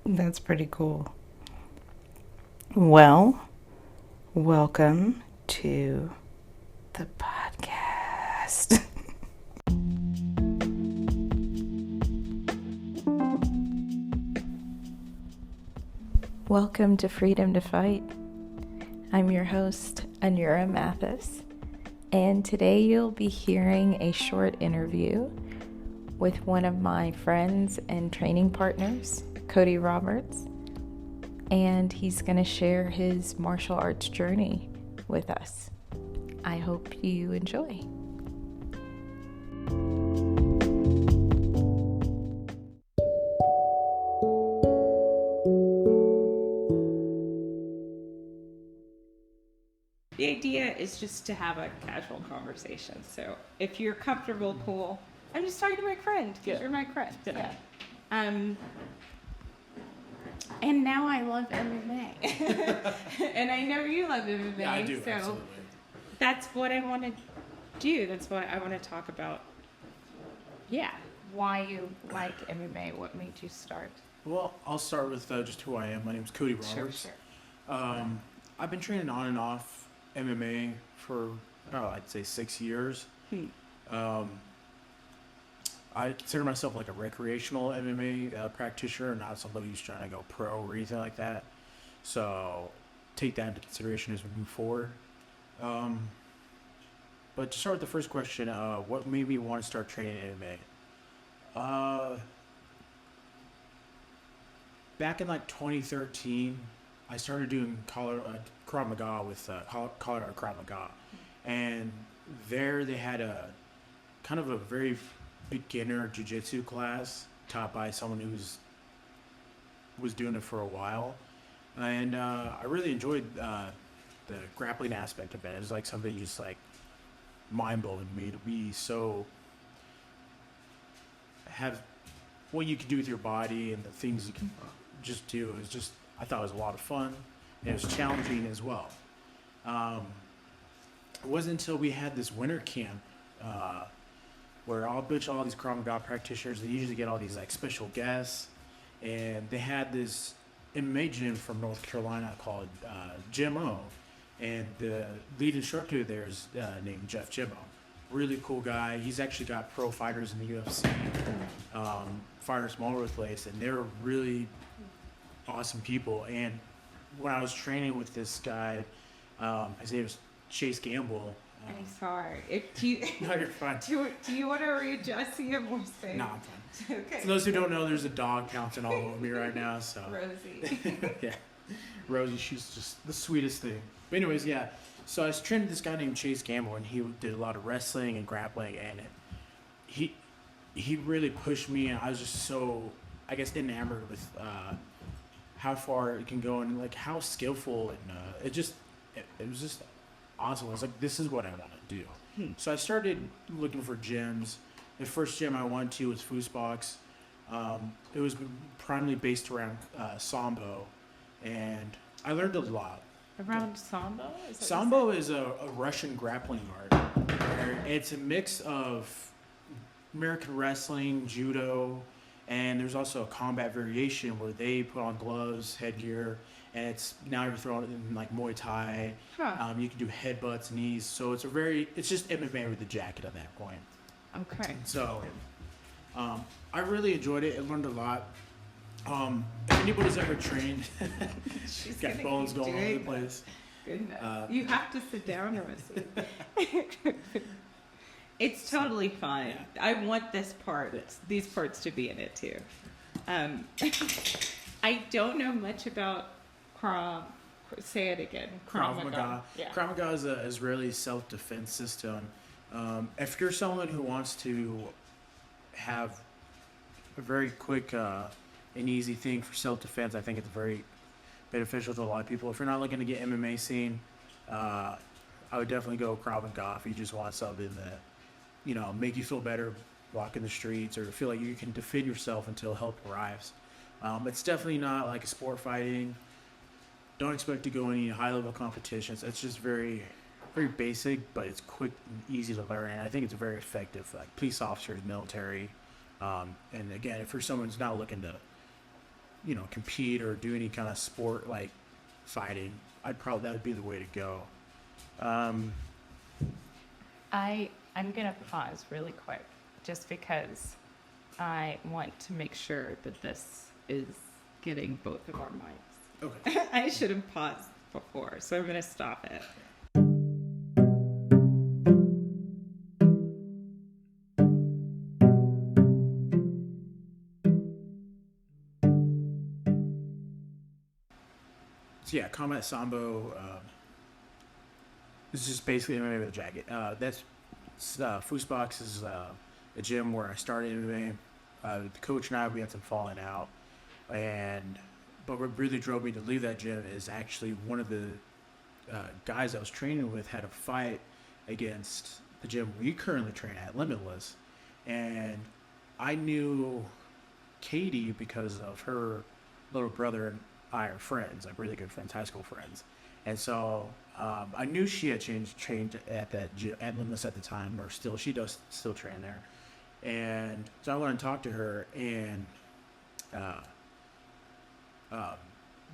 That's pretty cool. Well, welcome to the podcast. Welcome to Freedom to Fight. I'm your host, Anura Mathis, and today you'll be hearing a short interview with one of my friends and training partners, Cody Roberts, and he's going to share his martial arts journey with us. I hope you enjoy. The idea is just to have a casual conversation. So if you're comfortable, cool. I'm just talking to my friend because you're my friend. Yeah. And now I love MMA. And I know you love MMA. Yeah, I do, so absolutely. that's what I want to do. That's what I want to talk about. Yeah. Why you like MMA. What made you start? Well, I'll start with just who I am. My name is Cody Roberts. Sure. I've been training on and off MMA for, I'd say 6 years. I consider myself like a recreational MMA practitioner, not somebody who's trying to go pro or anything like that. So take that into consideration as we move forward. But to start with the first question, what made me want to start training MMA? Back in like 2013, I started doing Krav Maga with Colorado Krav Maga, and there they had a kind of a very beginner jiu-jitsu class taught by someone who was doing it for a while, and I really enjoyed the grappling aspect of it. It was like something just like mind-blowing to me to be so have what you can do with your body and the things you can just do. It was just, I thought it was a lot of fun, and it was challenging as well. It wasn't until we had this winter camp where all these Krav Maga practitioners, they usually get all these like special guests, and they had this MMA gym from North Carolina called Jim O, and the lead instructor there is named Jeff Jimmo. Really cool guy. He's actually got pro fighters in the UFC, fighters from all over the place, and they're really awesome people. And when I was training with this guy, his name was Chase Gamble. I'm sorry. No, you're fine. Do you want to readjust the more space? No, I'm fine. Okay. For those who don't know, there's a dog pouncing all over me right now. So Rosie. yeah, Rosie, she's just the sweetest thing. But anyways, yeah. So I was training this guy named Chase Gamble, and he did a lot of wrestling and grappling, and he really pushed me, and I was just so, I guess, enamored with how far it can go and like how skillful, and it was just awesome. I was like, this is what I want to do. So I started looking for gyms. The first gym I went to was Foosbox. It was primarily based around Sambo, and I learned a lot. Around Sambo? Sambo is a Russian grappling art. It's a mix of American wrestling, judo, and there's also a combat variation where they put on gloves, headgear, and it's now you're throwing it in like Muay Thai. Huh. You can do headbutts, knees. So it's just MMA with a jacket at that point. Okay. So I really enjoyed it. I learned a lot. If anybody's ever trained, She's got gonna bones keep going all over doing the place. Goodness. You have to sit down, Rosie. It's totally fine. Yeah. I want these parts to be in it too. I don't know much about Krav. Say it again. Krav Maga. Yeah. Krav Maga is an Israeli self-defense system. If you're someone who wants to have a very quick and easy thing for self-defense, I think it's very beneficial to a lot of people. If you're not looking to get MMA scene, I would definitely go Krav Maga if you just want something that, make you feel better walking the streets or feel like you can defend yourself until help arrives. It's definitely not like a sport fighting. Don't expect to go any high-level competitions. It's just very, very basic, but it's quick and easy to learn, and I think it's very effective for like police officers, military, and again, if you're someone who's not looking to compete or do any kind of sport like fighting, that would be the way to go. I'm gonna pause really quick just because I want to make sure that this is getting both of our mics. Okay. I should have paused before, so I'm gonna stop it. So yeah, Combat Sambo. This is just basically MMA with a jacket. That's Foosbox is a gym where I started MMA. The coach and we had some falling out, but what really drove me to leave that gym is actually one of the guys I was training with had a fight against the gym we currently train at, Limitless, and I knew Katie because of her little brother and I are friends, like really good friends, high school friends. And so I knew she had trained at that gym, at Limitless at the time, or she does still train there. And so I went and talked to her, and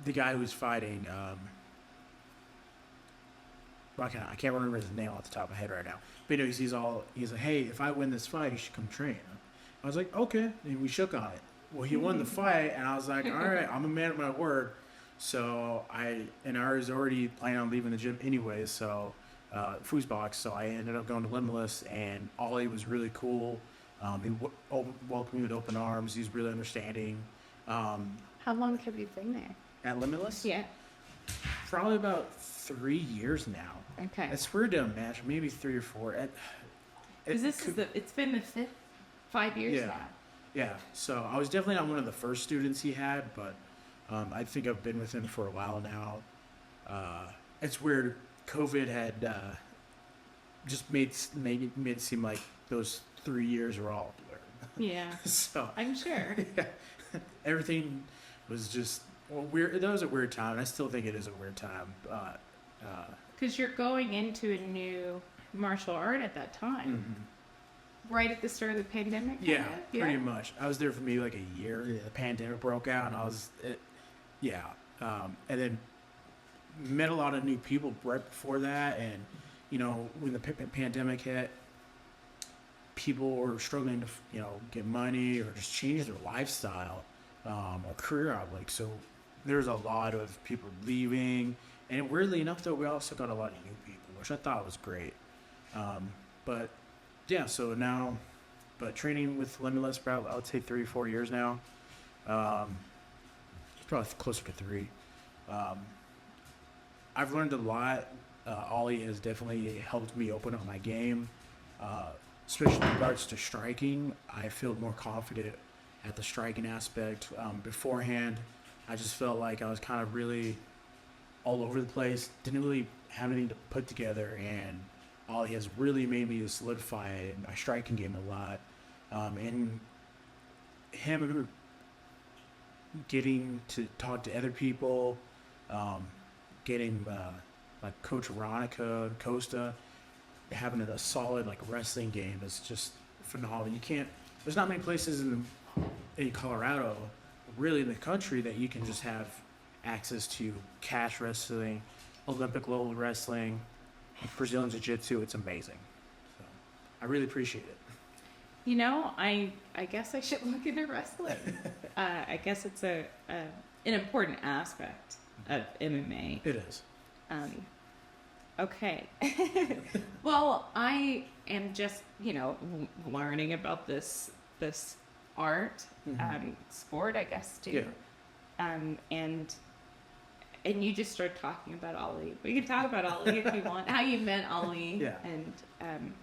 the guy who's fighting, I can't remember his name off the top of my head right now. But anyways, he's like, hey, if I win this fight, you should come train. I was like, okay. And we shook on it. Well, he won the fight, and I was like, all right, I'm a man of my word. So I was already planning on leaving the gym anyway, so Foosbox. So I ended up going to Limitless, and Ollie was really cool. He welcomed me with open arms. He's really understanding. How long have you been there? At Limitless? Yeah. Probably about 3 years now. Okay. It's weird to imagine, maybe 3 or 4. It's been the 5 years now. Yeah, so I was definitely not one of the first students he had, but I think I've been with him for a while now. It's weird. COVID had just made it seem like those 3 years were all blurred. Yeah. So I'm sure. Yeah, everything was just weird. That was a weird time. And I still think it is a weird time. Because you're going into a new martial art at that time. Mm-hmm. Right at the start of the pandemic? Yeah, pretty much. I was there for maybe like a year. The pandemic broke out, and and then met a lot of new people right before that. And when the pandemic hit, people were struggling to get money or just change their lifestyle or career outlook. So there's a lot of people leaving, and weirdly enough, though, we also got a lot of new people, which I thought was great. But yeah, so now, but training with Limitless for I would say 3-4 years now. It's probably closer to 3. I've learned a lot. Ollie has definitely helped me open up my game, especially in regards to striking. I feel more confident at the striking aspect. Beforehand, I just felt like I was kind of really all over the place, didn't really have anything to put together, and Ollie has really made me solidify my striking game a lot. And him getting to talk to other people, getting like Coach Veronica Costa, having a solid wrestling game is just phenomenal. There's not many places in Colorado, really in the country, that you can just have access to cash wrestling, Olympic level wrestling, Brazilian Jiu-Jitsu. It's amazing. So I really appreciate it. I guess I should look into wrestling. I guess it's an important aspect of MMA. It is. Okay. Well, I am just, learning about this art, sport, I guess, too. Yeah. And you just started talking about Ollie. We can talk about Ollie if you want. How you met Ollie. Yeah. And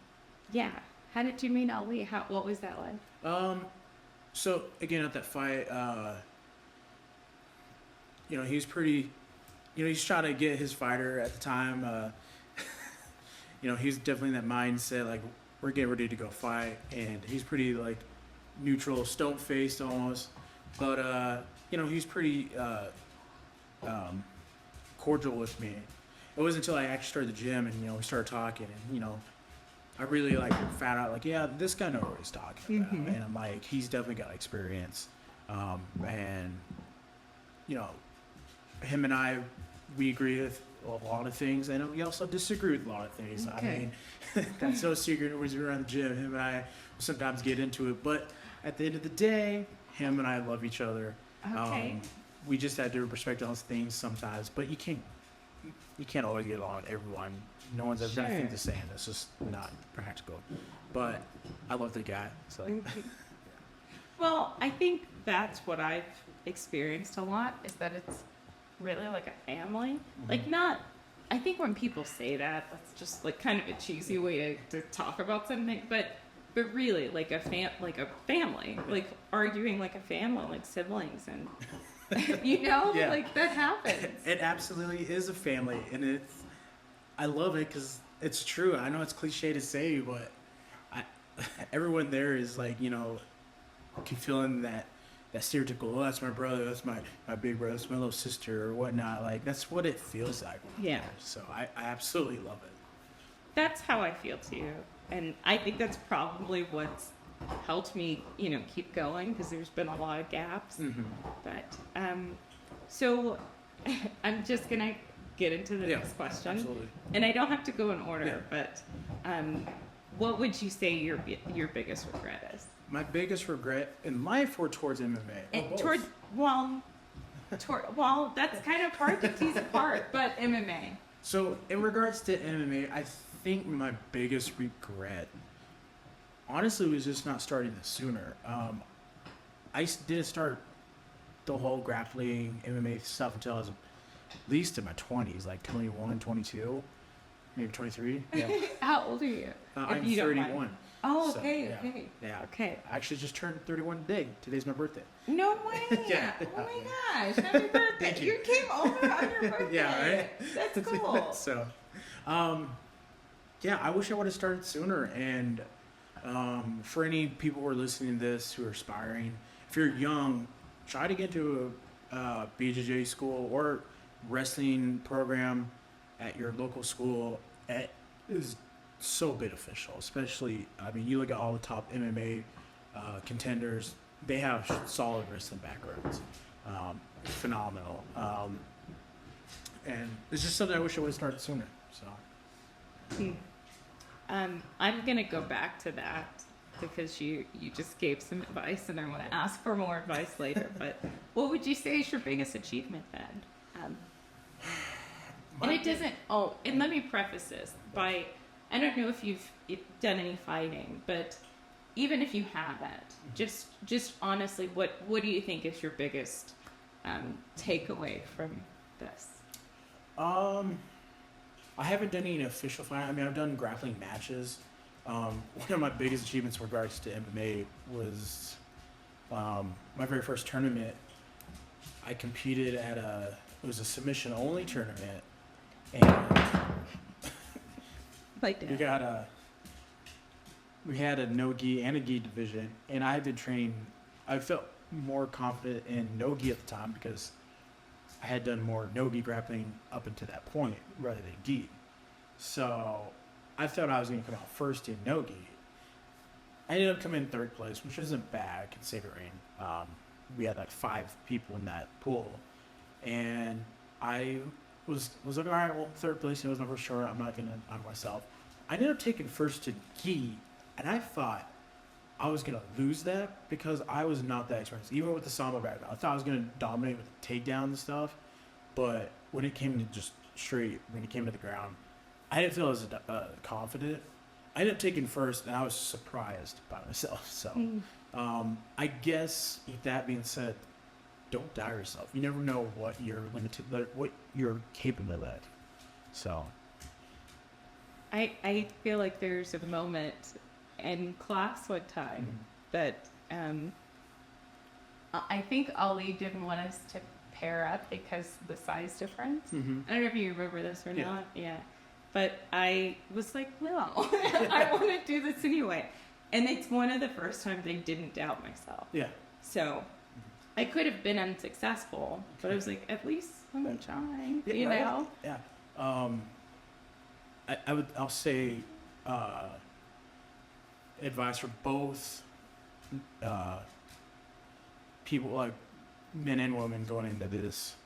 how did you meet Ollie? What was that like? So again, at that fight, he's pretty, he's trying to get his fighter at the time. He's definitely in that mindset, we're getting ready to go fight, and he's pretty neutral, stone-faced almost, but he's pretty cordial with me. It wasn't until I actually started the gym and we started talking, and I really found out this guy knows what he's talking about, and I'm he's definitely got experience, and you know, him and I, we agree with a lot of things, and we also disagree with a lot of things. I Okay. mean, that's no secret. When we're around the gym, him and I sometimes get into it, but at the end of the day, him and I love each other. Okay. We just have different perspectives on things sometimes, but you can't always get along with everyone. No one's ever gonna think Sure. the same. That's just not practical. But I love the guy. So Well, I think that's what I've experienced a lot is that it's really like a family. Like not I think when people say that, that's just like kind of a cheesy way to talk about something, but really like a family, like arguing like a family, like siblings and Yeah. like that happens. it absolutely is a family, and I love it because it's true. I know it's cliche to say, but I, everyone there is like, you know, can feel in that stereotypical, oh, that's my brother, that's my big brother, that's my little sister or whatnot. Like that's what it feels like. Yeah. So I absolutely love it. That's how I feel too. And I think that's probably what's helped me, keep going because there's been a lot of gaps. Mm-hmm. But so I'm just gonna get into the Yeah, next question, absolutely. and I don't have to go in order. Yeah. But what would you say your biggest regret is? My biggest regret in life or towards MMA? And Both. well, that's kind of hard to tease apart. But MMA. So in regards to MMA, I think my biggest regret, honestly, was just not starting this sooner. Didn't start the whole grappling MMA stuff until I was at least in my 20s, like 21, 22, maybe 23. Yeah, How old are you? I'm If you don't mind. 31. Oh, So, okay, yeah. okay. Yeah, Okay. I actually just turned 31 today. Today's my birthday. No way! Yeah. Oh my gosh! Happy birthday! Thank you. You came over on your birthday. Yeah, right? That's cool. So, yeah, I wish I would have started sooner. And for any people who are listening to this who are aspiring, if you're young, try to get to a BJJ school or wrestling program at your local school. It is so beneficial, especially, I mean, you look at all the top MMA contenders, they have solid wrestling backgrounds. Phenomenal. And it's just something I wish I would have started sooner. So. I'm gonna go back to that because you just gave some advice, and I want to ask for more advice later. But what would you say is your biggest achievement then? And it doesn't. Oh, and let me preface this by I don't know if you've done any fighting, but even if you haven't, just honestly, what do you think is your biggest takeaway from this? I haven't done any official fight. I mean, I've done grappling matches. One of my biggest achievements in regards to MMA was my very first tournament. I competed at it was a submission only tournament, and Like that. we had a no gi and a gi division, and I had been trained. I felt more confident in no gi at the time because I had done more no gi grappling up until that point rather than gi. So I thought I was going to come out first in no gi. I ended up coming in third place, which isn't bad considering we had like 5 people in that pool, and I was like, all right, well, third place, it was my first short. I'm not gonna honor myself. I ended up taking first to gi, and I thought I was gonna lose that because I was not that experienced, even with the Samba background. I thought I was gonna dominate with the takedown and stuff, but when it came to just straight, when it came to the ground, I didn't feel as confident. I ended up taking first, and I was surprised by myself. So, I guess with that being said, don't doubt yourself. You never know what you're limited, what you're capable of. So, I feel like there's a moment in class one time that I think Ali didn't want us to pair up because the size difference. I don't know if you remember this or not. Yeah. But I was like, no, I want to do this anyway. And it's one of the first times I didn't doubt myself. yeah. So I could have been unsuccessful, but I was like, at least I'm trying, Yeah, you right. know? Yeah. I'll say advice for both people, like men and women going into this,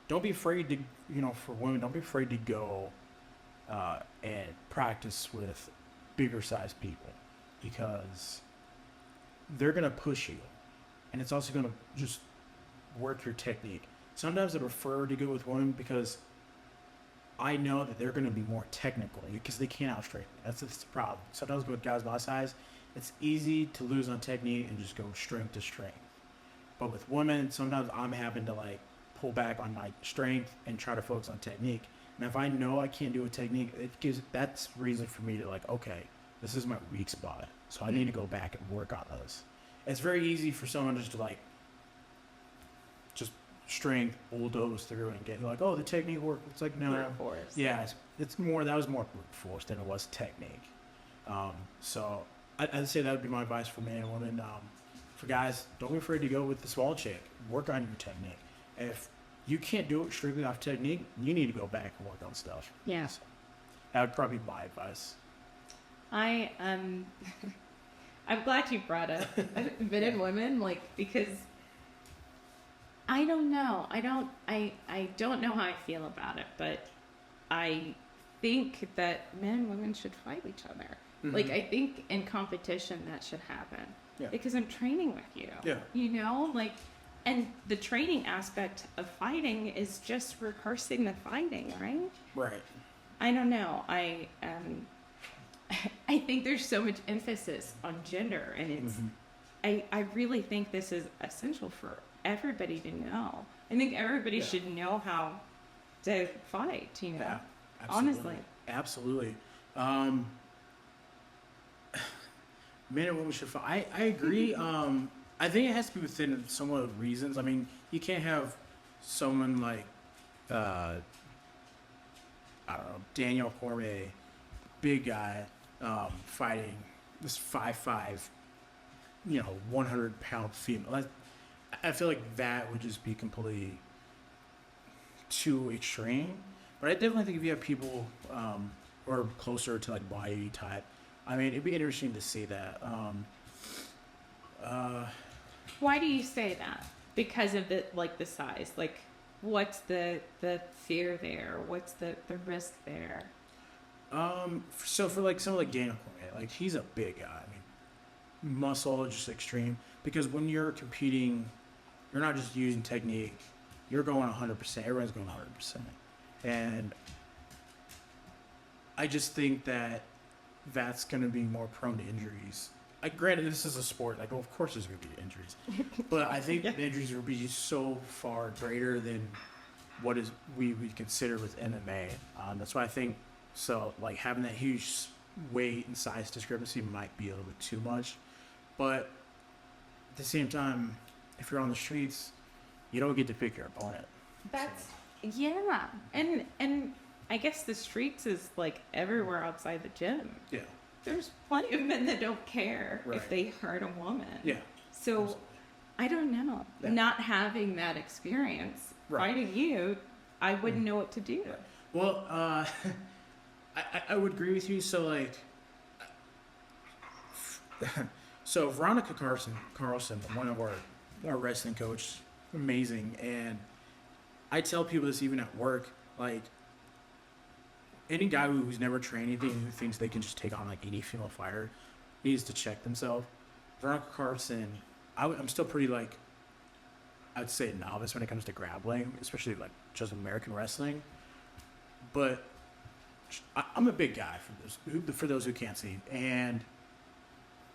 don't be afraid to, for women, don't be afraid to go and practice with bigger sized people, because they're going to push you, and it's also going to just work your technique. Sometimes I prefer to go with women because I know that they're going to be more technical because they can't outstraight me. That's the problem. Sometimes with guys my size, it's easy to lose on technique and just go strength to strength. But with women, sometimes I'm having to like pull back on my strength and try to focus on technique. And if I know I can't do a technique, that's reason for me to like, okay, this is my weak spot, so I need to go back and work on those. It's very easy for someone just to like just strength bulldoze through and get like, oh, the technique worked. It's like, no, Brute force. yeah, it's more, that was more brute force than it was technique. So I'd say that would be my advice for men and women. For guys, don't be afraid to go with the small chick. Work on your technique. If you can't do it strictly off technique, you need to go back and work on stuff. Yeah. So that would probably be my advice. I'm glad you brought up men and women, like, because I don't know. I don't know how I feel about it, but I think that men and women should fight each other. Mm-hmm. Like, I think in competition that should happen. Yeah. Because I'm training with you. Yeah. Like, and the training aspect of fighting is just rehearsing the fighting, right? Right. I don't know. I think there's so much emphasis on gender, and it's. Mm-hmm. I really think this is essential for everybody to know. I think everybody should know how to fight. Yeah. Absolutely. Honestly. Absolutely. Men and women should fight. I agree. I think it has to be within somewhat of reasons. I mean, you can't have someone like, I don't know, Daniel Cormier, big guy, fighting this 5'5", 100-pound female. I feel like that would just be completely too extreme. But I definitely think if you have people who are closer to like body type, I mean, it'd be interesting to see that. Why do you say that? Because of the size. Like, what's the fear there? What's the risk there? So for like someone like Daniel Cormier, like he's a big guy. I mean, muscle just extreme. Because when you're competing, you're not just using technique. You're going 100%. Everyone's going 100%. And I just think that that's going to be more prone to injuries. Granted, this is a sport. Like, well, of course there's going to be injuries. But I think the injuries will be so far greater than what is we would consider with MMA. That's why I think, so, like, having that huge weight and size discrepancy might be a little bit too much. But at the same time, if you're on the streets, you don't get to pick your opponent. Yeah. And I guess the streets is like everywhere outside the gym. Yeah. There's plenty of men that don't care if they hurt a woman. Yeah. So, absolutely. I don't know. Yeah. Not having that experience fighting you, I wouldn't know what to do. Right. Well, I would agree with you. So, like, so Veronica Carlson, one of our wrestling coach, amazing. And I tell people this even at work, like, any guy who's never trained anything, who thinks they can just take on like any female fighter, needs to check themselves. Veronica Carlson, I'm still pretty like, I'd say novice when it comes to grappling, especially like just American wrestling. But I'm a big guy for those who can't see, and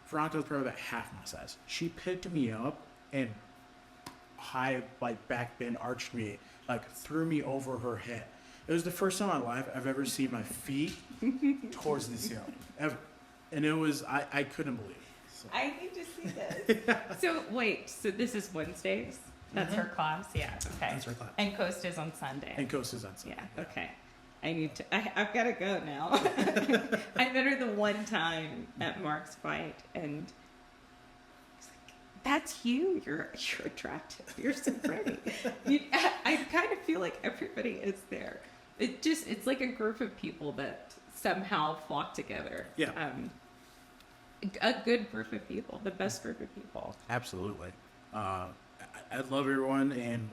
Veronica was probably about half my size. She picked me up and high like back bend arched me, like threw me over her head. It was the first time in my life I've ever seen my feet towards the ceiling, ever. And it was, I couldn't believe it. So. I need to see this. So, wait, so this is Wednesdays? That's her class? Yeah, okay. That's her class. And Coast is on Sunday? And Coast is on Sunday. Yeah, okay. I've got to go now. I met her the one time at Mark's fight, and he's like, that's you. You're attractive. You're so pretty. I kind of feel like everybody is there. It's like a group of people that somehow flock together. Yeah. a good group of people, the best group of people. Absolutely. I love everyone, and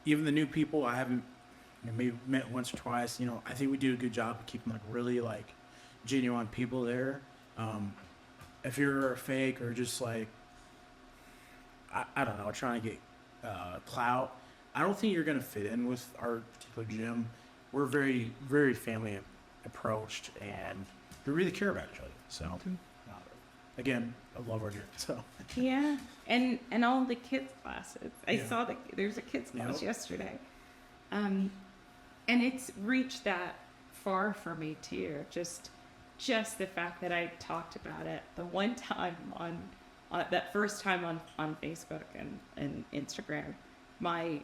even the new people I haven't maybe met once or twice. I think we do a good job of keeping really genuine people there. If you're a fake or just I don't know, trying to get clout, I don't think you're going to fit in with our particular gym. We're very, very family approached, and we really care about each other. So, again, I love our gym. So. Yeah, and all the kids classes. I saw there's a kids class yesterday, and it's reached that far for me too. Just the fact that I talked about it the one time on that first time on Facebook and Instagram, my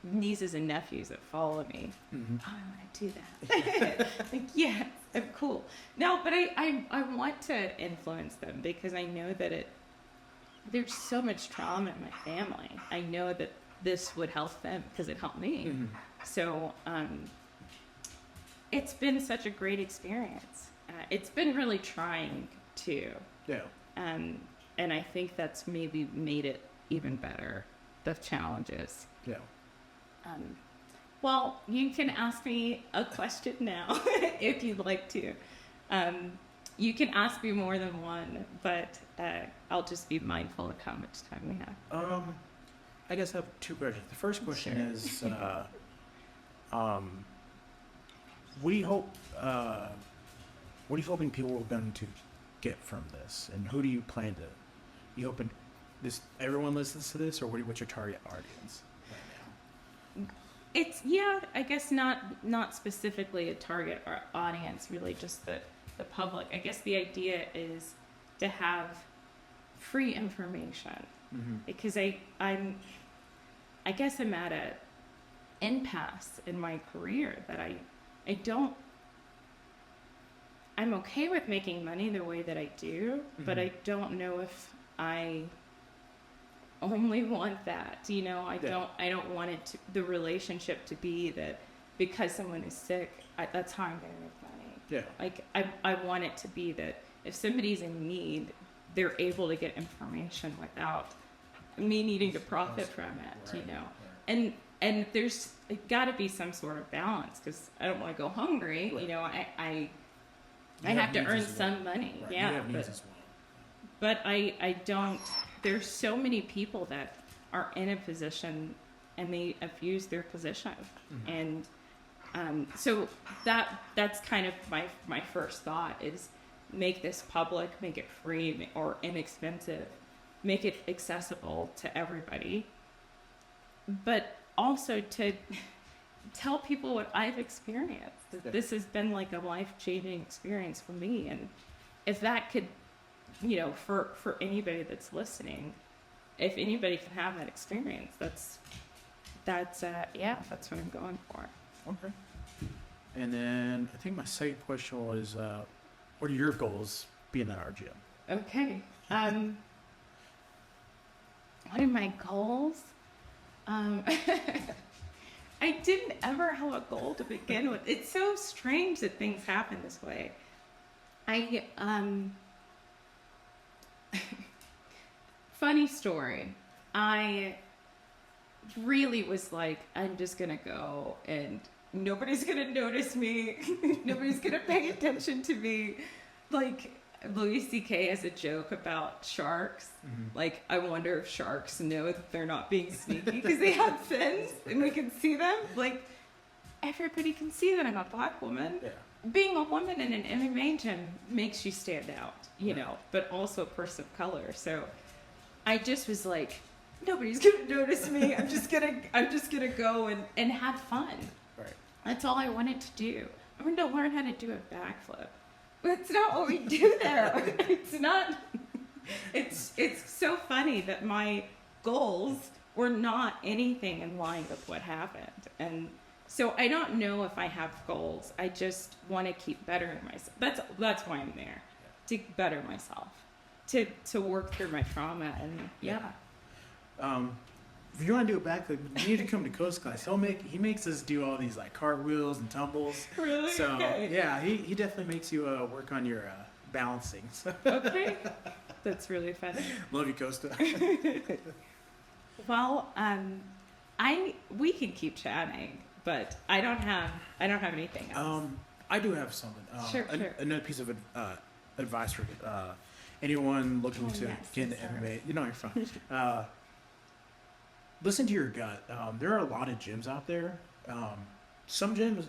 nieces and nephews that follow me. Mm-hmm. Oh, I want to do that. Yes, I'm cool. No, but I want to influence them because I know that there's so much trauma in my family. I know that this would help them because it helped me. Mm-hmm. So it's been such a great experience. It's been really trying too. Yeah. And I think that's maybe made it even better, the challenges. Yeah. Well, you can ask me a question now if you'd like to. You can ask me more than one, but I'll just be mindful of how much time we have. I guess I have two questions. The first question is, what are you hoping people are going to get from this, and who do you plan to? You hoping everyone listens to this, or what's your target audience right now? It's I guess not specifically a target or audience, really just the public. I guess the idea is to have free information, mm-hmm. because I guess I'm at an impasse in my career that I'm okay with making money the way that I do, mm-hmm. but I don't know if I only want that. I don't want the relationship to be that because someone is sick, that's how I'm going to make money. Yeah. I want it to be that if somebody's in need, they're able to get information without me needing to profit from it, right. And there's got to be some sort of balance because I don't want to go hungry. Right. I have to earn some money. Right. Yeah. But I don't, there's so many people that are in a position and they abuse their position. Mm-hmm. And so that's kind of my first thought is make this public, make it free or inexpensive, make it accessible to everybody. But also to tell people what I've experienced. Yeah. This has been like a life-changing experience for me. And if that could, for anybody that's listening, if anybody can have that experience, that's what I'm going for. Okay. And then I think my second question was, what are your goals being at our gym? Okay. What are my goals? I didn't ever have a goal to begin with. It's so strange that things happen this way. Funny story. I really was like, I'm just gonna go and nobody's gonna notice me. Nobody's gonna pay attention to me. Like Louis C.K. has a joke about sharks. Mm-hmm. Like, I wonder if sharks know that they're not being sneaky because they have fins and we can see them. Like, everybody can see that I'm a black woman. Yeah. Being a woman in an MMA gym makes you stand out, but also a person of color. So I just was like, nobody's gonna notice me. I'm just gonna go and have fun. Right. That's all I wanted to do. I wanted to learn how to do a backflip. That's not what we do there. It's not. It's so funny that my goals were not anything in line with what happened. And so I don't know if I have goals. I just want to keep bettering myself. That's why I'm there. To better myself. To work through my trauma and yeah. If you want to do a backflip, you need to come to Coast class. He makes us do all these like cartwheels and tumbles. Really? So yeah, he definitely makes you work on your balancing. Okay. That's really funny. Love you, Costa. Well, we can keep chatting, but I don't have anything else. I do have something. Sure. Another piece of advice for anyone looking to yes, get into sorry. MMA. You know, you're fine. Listen to your gut. There are a lot of gyms out there. Some gyms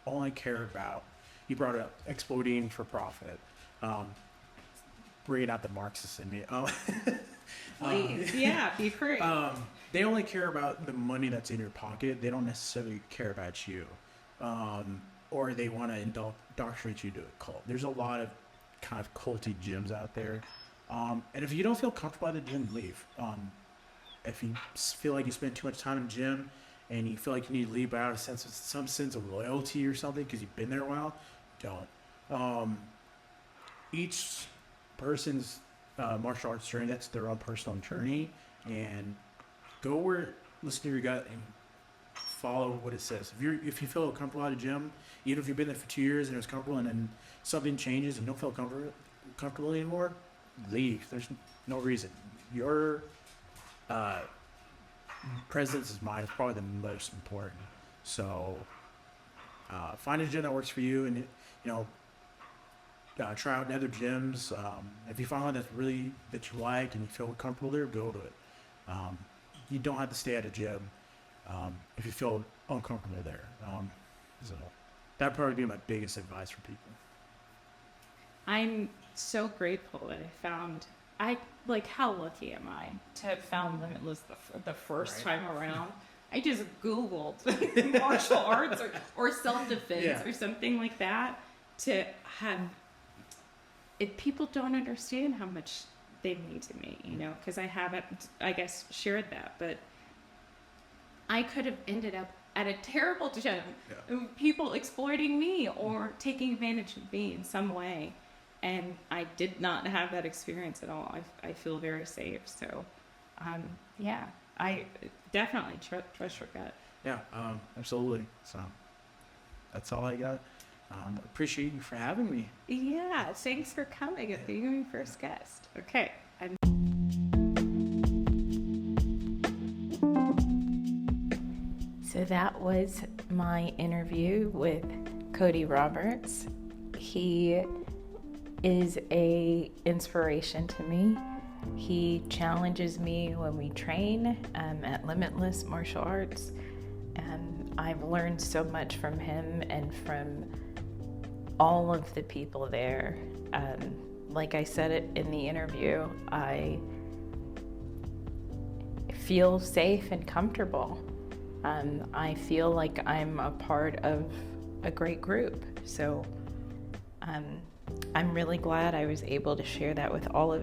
only care about, you brought up, exploiting for profit. Bringing out the Marxist in me. Please, yeah, be free. They only care about the money that's in your pocket. They don't necessarily care about you. Or they want to indoctrinate you to a cult. There's a lot of kind of culty gyms out there. And if you don't feel comfortable at the gym, leave. If you feel like you spend too much time in the gym and you feel like you need to leave out of some sense of loyalty or something because you've been there a while, don't. Each person's martial arts journey, that's their own personal journey, and listen to your gut and follow what it says. If you feel comfortable at a gym, even if you've been there for 2 years and it was comfortable, and then something changes and you don't feel comfortable anymore, leave. There's no reason. Your presence is mine. It's probably the most important. So find a gym that works for you, and try out other gyms. If you find one that you like and you feel comfortable there, go to it. You don't have to stay at a gym if you feel uncomfortable there. So that'd probably be my biggest advice for people. I'm so grateful that how lucky am I to have found Limitless the first time around. I just Googled martial arts or self-defense or something like that to have. If people don't understand how much they mean to me, because I haven't, I guess, shared that, but I could have ended up at a terrible gym, people exploiting me or taking advantage of me in some way. And I did not have that experience at all. I feel very safe. So, I definitely trust your gut. Yeah, absolutely. So that's all I got. Appreciate you for having me. Yeah, thanks for coming and being my first guest. Okay. So that was my interview with Cody Roberts. He is a inspiration to me. He challenges me when we train at Limitless Martial Arts, and I've learned so much from him and from all of the people there. Like I said it in the interview, I feel safe and comfortable. I feel like I'm a part of a great group. So I'm really glad I was able to share that with all of you.